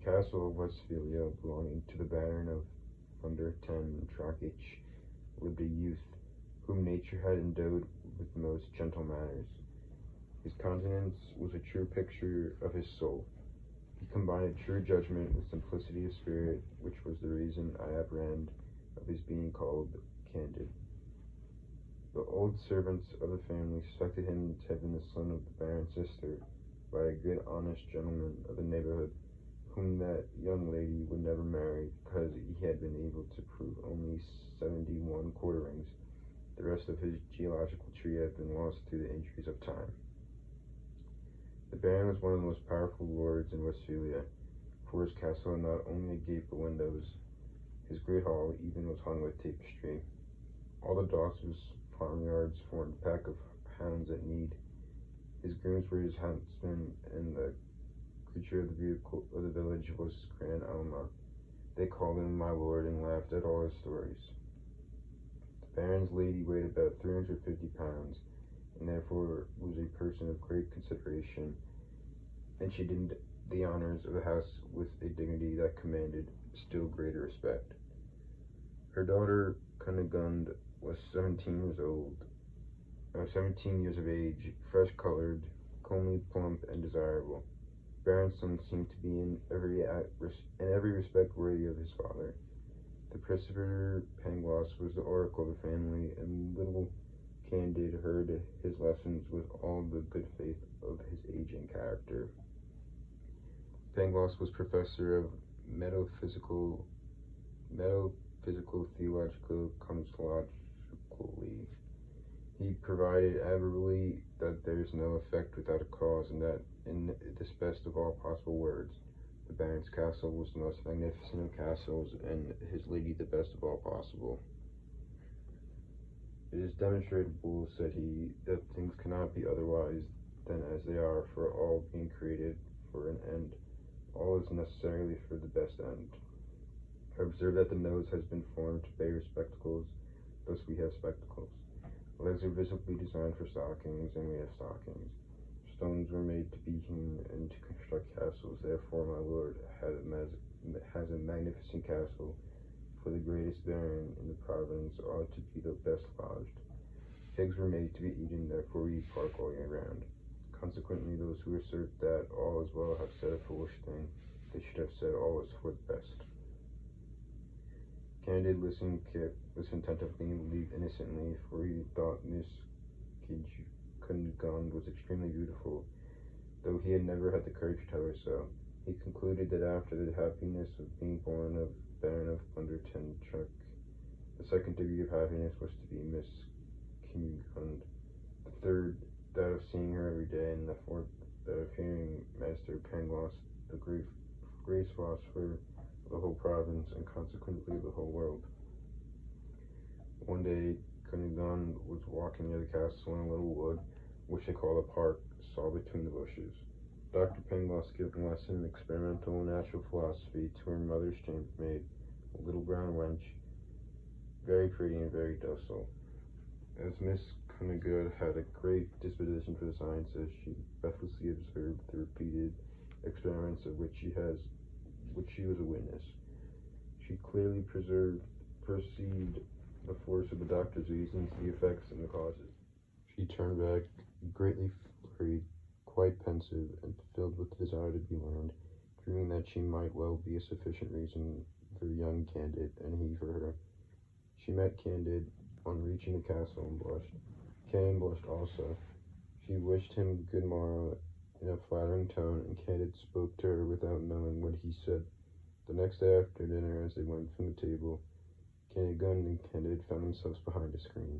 castle of Westphalia, belonging to the Baron of Under 10 Trackage, lived a youth whom nature had endowed with the most gentle manners. His countenance was a true picture of his soul. He combined true judgment with simplicity of spirit, which was the reason I apprehend of his being called Candid. The old servants of the family suspected him to have been the son of the Baron's sister by a good honest gentleman of the neighborhood, whom that young lady would never marry because he had been able to prove only 71 quarterings. The rest of his geological tree had been lost through the injuries of time. The Baron was one of the most powerful lords in Westphalia, for his castle had not only a gate but windows. His great hall even was hung with tapestry. All the dogs of his farmyards formed a pack of hounds at need. His grooms were his huntsmen, and the creature of the village was Grand Alma. They called him my lord and laughed at all his stories. The Baron's lady weighed about 350 pounds, and therefore was a person of great consideration, and she did the honors of the house with a dignity that commanded still greater respect. Her daughter Cunigund was 17 years of age, fresh-colored, comely, plump, and desirable. Baron's son seemed to be in every respect worthy of his father. The preceptor Pangloss was the oracle of the family, and little Candid heard his lessons with all the good faith of his age and character. Pangloss was professor of metaphysical, theological, cosmologically. He provided admirably that there is no effect without a cause, and that in this best of all possible words, the Baron's castle was the most magnificent of castles, and his lady the best of all possible. It is demonstrable, said he, that things cannot be otherwise than as they are, for all being created for an end, all is necessarily for the best end. Observe that the nose has been formed to bear spectacles, thus we have spectacles. The legs are visibly designed for stockings, and we have stockings. Stones were made to be hewn and to construct castles, therefore my lord has a magnificent castle, for the greatest baron in the province ought to be the best lodged. Pigs were made to be eaten, therefore we eat pork all year round. Consequently, those who assert that all is well have said a foolish thing. They should have said all is for the best. Candid listened attentively and believed innocently, for he thought Miss Cunigund was extremely beautiful, though he had never had the courage to tell her so. He concluded that after the happiness of being born of Baron of Underton Truck, the second degree of happiness was to be Miss Cunigund, the third that of seeing her every day, and the fourth that of hearing Master Pangloss, the greatest philosopher of the whole province, and consequently of the whole world. One day, Cunigund was walking near the castle in a little wood, which they called a park, saw between the bushes Dr. Pangloss gave a lesson in experimental and natural philosophy to her mother's chambermaid, a little brown wench, very pretty and very docile. As Miss Cunigund had a great disposition for the sciences, she breathlessly observed the repeated experiments of which she was a witness. She clearly perceived the force of the doctor's reasons, the effects, and the causes. She turned back, greatly flurried, quite pensive, and filled with the desire to be learned, dreaming that she might well be a sufficient reason for young Candid, and he for her. She met Candid on reaching the castle and blushed. Candid blushed also. She wished him good morrow in a flattering tone, and Candid spoke to her without knowing what he said. The next day after dinner, as they went from the table, Cunigund and Candid found themselves behind a screen.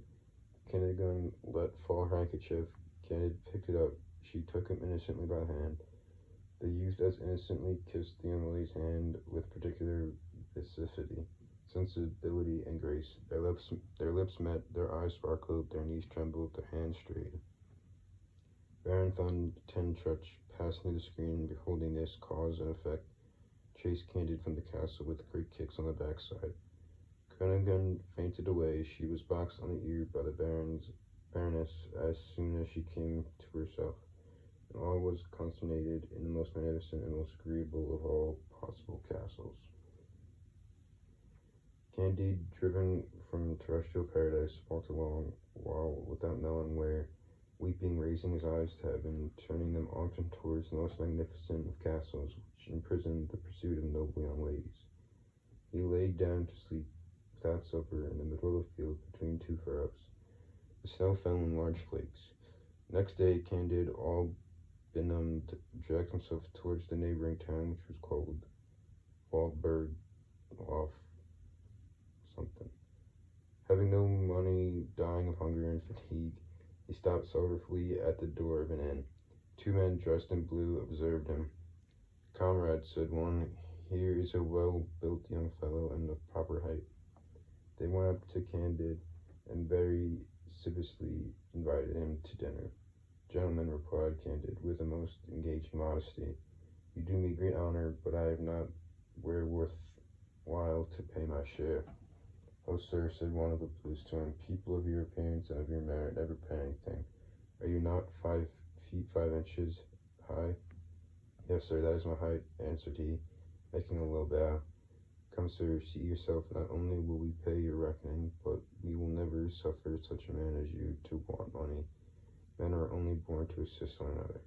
Cunigund let fall her handkerchief. Candid picked it up. She took him innocently by the hand. The youth as innocently kissed the young lady's hand with particular vivacity, sensibility, and grace. Their lips met, their eyes sparkled, their knees trembled, their hands strayed. Baron von Tentrutch passed through the screen, and beholding this cause and effect, chased Candid from the castle with great kicks on the backside. Cunigund fainted away. She was boxed on the ear by the Baroness as soon as she came to herself. and all was consternated in the most magnificent and most agreeable of all possible castles. Candide, driven from terrestrial paradise, walked along, while, without knowing where, weeping, raising his eyes to heaven, turning them often towards the most magnificent of castles, which imprisoned the pursuit of noble young ladies. He laid down to sleep without supper in the middle of the field between two furrows. The snow fell in large flakes. Next day, Candide, all benumbed, dragged himself towards the neighboring town, which was called Waldberg off something. Having no money, dying of hunger and fatigue, he stopped sorrowfully at the door of an inn. Two men dressed in blue observed him. "Comrade," said one, "here is a well-built young fellow and of proper height." They went up to Candide and very civiciously invited him to dinner. "Gentlemen," replied Candide, with a most engaging modesty, "you do me great honor, but I have not wherewith while to pay my share." "Oh, sir," said one of the blues to him, "people of your appearance and of your merit never pay anything. Are you not 5 feet 5 inches high?" "Yes, sir, that is my height," answered he, making a low bow. "Come, sir, see yourself. Not only will we pay your reckoning, but we will never suffer such a man as you to want money. Men are only born to assist one another."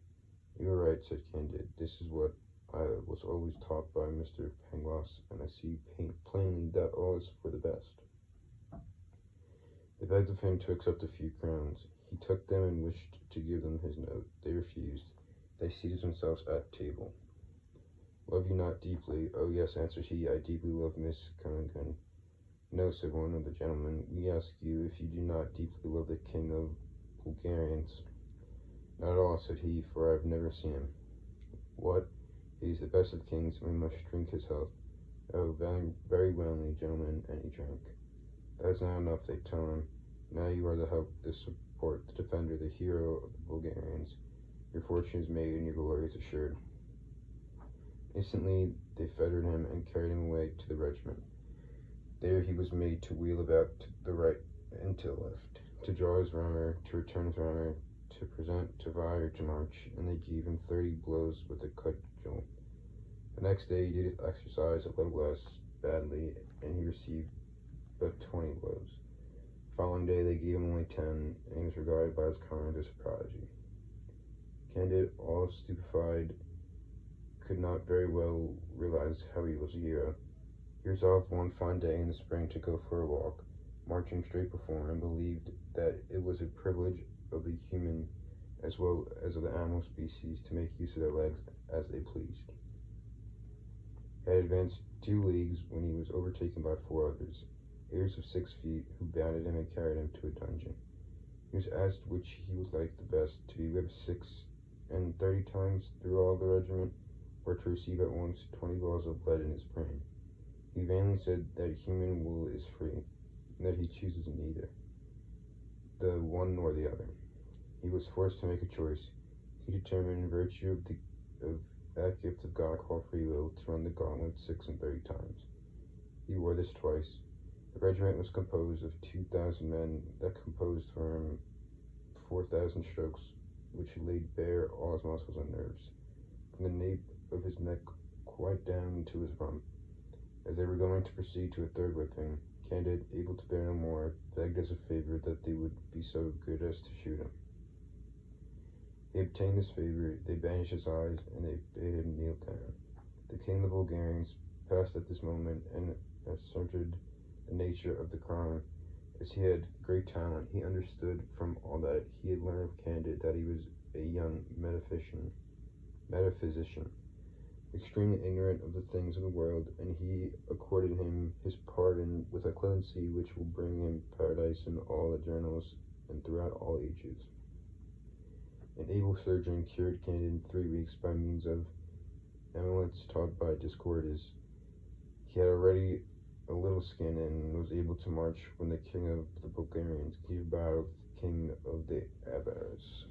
"You are right," said Candide. "This is what I was always taught by Mr. Pangloss, and I see plainly that all is for the best." They begged of him to accept a few crowns. He took them and wished to give them his note. They refused. They seated themselves at table. "Love you not deeply?" "Oh, yes," answered he, "I deeply love Miss Cunningham." "No," said one of the gentlemen, "we ask you if you do not deeply love the King of Bulgarians." "Not at all," said he, "for I have never seen him." "What? He is the best of kings, and we must drink his health." "Oh, very, very willingly, gentlemen," and he drank. "That is not enough," they tell him. "Now you are the help, the support, the defender, the hero of the Bulgarians. Your fortune is made and your glory is assured." Instantly they fettered him and carried him away to the regiment. There he was made to wheel about to the right and to the left, to draw his rammer, to return his rammer, to present, to fire, to march, and they gave him 30 blows with a cudgel. The next day he did his exercise a little less badly, and he received but 20 blows. The following day they gave him only 10, and he was regarded by his comrades as a prodigy. Candide, all stupefied, could not very well realize how he was a hero. He resolved one fine day in the spring to go for a walk, marching straight before him, and believed that it was a privilege of the human as well as of the animal species to make use of their legs as they pleased. He had advanced 2 leagues when he was overtaken by 4 others, heirs of 6 feet, who bounded him and carried him to a dungeon. He was asked which he would like the best, to be whipped 36 times through all the regiment, or to receive at once 20 balls of lead in his brain. He vainly said that human will is free, and that he chooses neither the one nor the other. He was forced to make a choice. He determined, in virtue of that gift of God called free will, to run the gauntlet 36 times. He wore this twice. The regiment was composed of 2,000 men that composed for him 4,000 strokes, which laid bare all his muscles and nerves, from the nape of his neck quite down to his rump. As they were going to proceed to a third whipping, Candide, able to bear no more, begged as a favor that they would be so good as to shoot him. They obtained this favor, they bandaged his eyes, and they bade him kneel down. The king of the Bulgarians passed at this moment, and ascertained the nature of the crime. As he had great talent, he understood from all that he had learned of Candide that he was a young metaphysician, extremely ignorant of the things of the world, and he accorded him his pardon with a clemency which will bring him paradise in all the journals and throughout all ages. An able surgeon cured Candide in 3 weeks by means of amulets taught by Discordes. He had already a little skin and was able to march when the king of the Bulgarians gave battle to the king of the Avars.